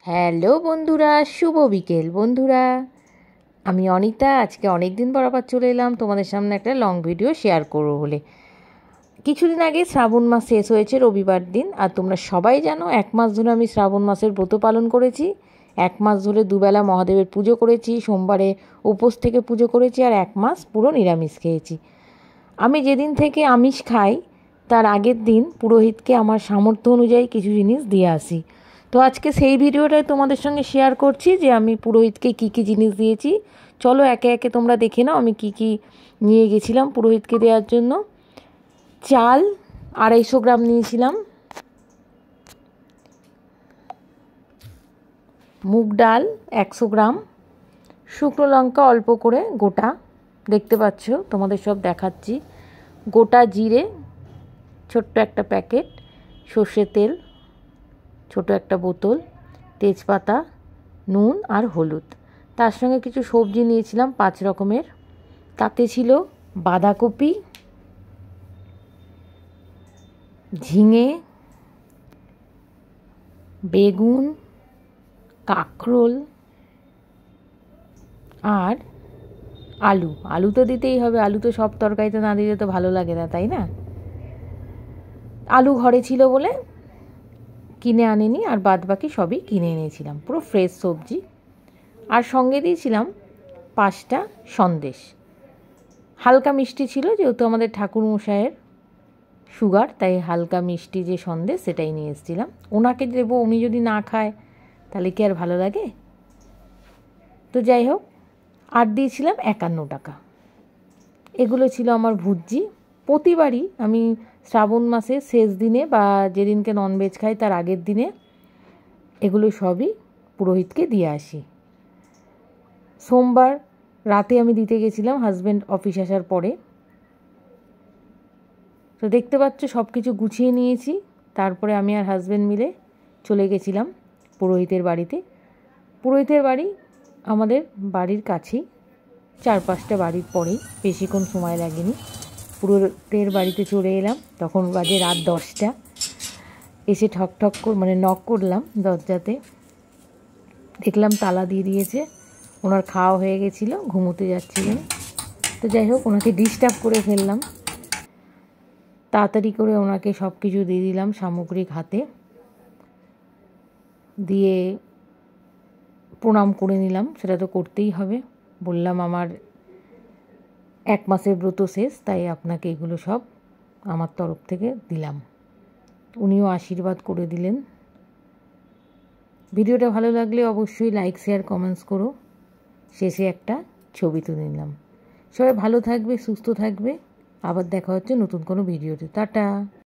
Hello বন্ধুরা, শুভ বিকেল বন্ধুরা। আমি অনিতা। আজকে অনেক দিন পর আবার চলে এলাম তোমাদের সামনে একটা লং ভিডিও শেয়ার করবো বলে। কিছুদিন আগে শ্রাবণ মাস শেষ হয়েছে রবিবার দিন, আর তোমরা সবাই জানো 1 মাস ধরে আমি শ্রাবণ মাসের ব্রত পালন করেছি। 1 মাস ধরে দুবেলা মহাদেবের পুজো করেছি, সোমবারে উপোস থেকে পুজো করেছি, আর 1 মাস পুরো নিরামিষ খেয়েছি। আমি যেদিন থেকে আমিষ খাই তার আগের দিন পুরোহিতকে আমার সামর্থ্য অনুযায়ী কিছু জিনিস দিয়ে আসি। তো আজকে সেই ভিডিওটাই তোমাদের সঙ্গে শেয়ার করছি যে আমি পুরোহিতকে কী কী জিনিস দিয়েছি। চলো একে একে তোমরা দেখে নাও আমি কী কী নিয়ে গেছিলাম পুরোহিতকে দেওয়ার জন্য। চাল 250 গ্রাম নিয়েছিলাম, মুগ ডাল 100 গ্রাম, শুকনো লঙ্কা অল্প করে গোটা, দেখতে পাচ্ছ তোমাদের সব দেখাচ্ছি, গোটা জিরে ছোট্ট একটা প্যাকেট, সর্ষের তেল ছোট একটা বোতল, তেজপাতা, নুন আর হলুদ। তার সঙ্গে কিছু সবজি নিয়েছিলাম 5 রকমের। তাতে ছিল বাঁধাকপি, ঝিঙে, বেগুন, কাঁকরোল আর আলু। আলু তো দিতেই হবে, আলু তো সব তরকারিতে না দিলে তো ভালো লাগে না, তাই না? আলু ঘরে ছিল বলে কিনে আনিনি, আর বাদ বাকি সবই কিনে এনেছিলাম, পুরো ফ্রেশ সবজি। আর সঙ্গে দিয়েছিলাম 5টা সন্দেশ। হালকা মিষ্টি ছিল, যেহেতু আমাদের ঠাকুরমশাইয়ের সুগার, তাই হালকা মিষ্টি যে সন্দেশ সেটাই নিয়ে এসেছিলাম। ওনাকে দেবো, উনি যদি না খায় তাহলে কি আর ভালো লাগে? তো যাই হোক, আর দিয়েছিলাম 51 টাকা। এগুলো ছিল আমার ভুজি। প্রতিবারই আমি শ্রাবণ মাসের শেষ দিনে বা যেদিনকে ননভেজ খাই তার আগের দিনে এগুলো সবই পুরোহিতকে দিয়ে আসি। সোমবার রাতে আমি দিতে গেছিলাম হাজব্যান্ড অফিস আসার পরে। তো দেখতে পাচ্ছ সব কিছু গুছিয়ে নিয়েছি। তারপরে আমি আর হাজব্যান্ড মিলে চলে গেছিলাম পুরোহিতের বাড়িতে। পুরোহিতের বাড়ি আমাদের বাড়ির কাছেই, 4-5টা বাড়ির পরেই, বেশিক্ষণ সময় লাগেনি। পুরোহিতের বাড়িতে চলে এলাম, তখন বাজে রাত 10টা। এসে ঠক মানে নক করলাম দরজাতে, দেখলাম তালা দিয়ে দিয়েছে। ওনার খাওয়া হয়ে গেছিলো, ঘুমোতে যাচ্ছিলেন। তো যাই হোক, ওনাকে ডিস্টার্ব করে ফেললাম। তাড়াতাড়ি করে ওনাকে সব কিছু দিয়ে দিলাম সামগ্রিক হাতে, দিয়ে প্রণাম করে নিলাম। সেটা তো করতেই হবে। বললাম আমার 1 মাসের ব্রত শেষ, তাই আপনাকে এগুলো সব আমার তরফ থেকে দিলাম। উনিও আশীর্বাদ করে দিলেন। ভিডিওটা ভালো লাগলে অবশ্যই লাইক, শেয়ার, কমেন্টস করো। শেষে একটা ছবি তুলে নিলাম। সবাই ভালো থাকবে, সুস্থ থাকবে। আবার দেখা হচ্ছে নতুন কোনো ভিডিওতে। টাটা।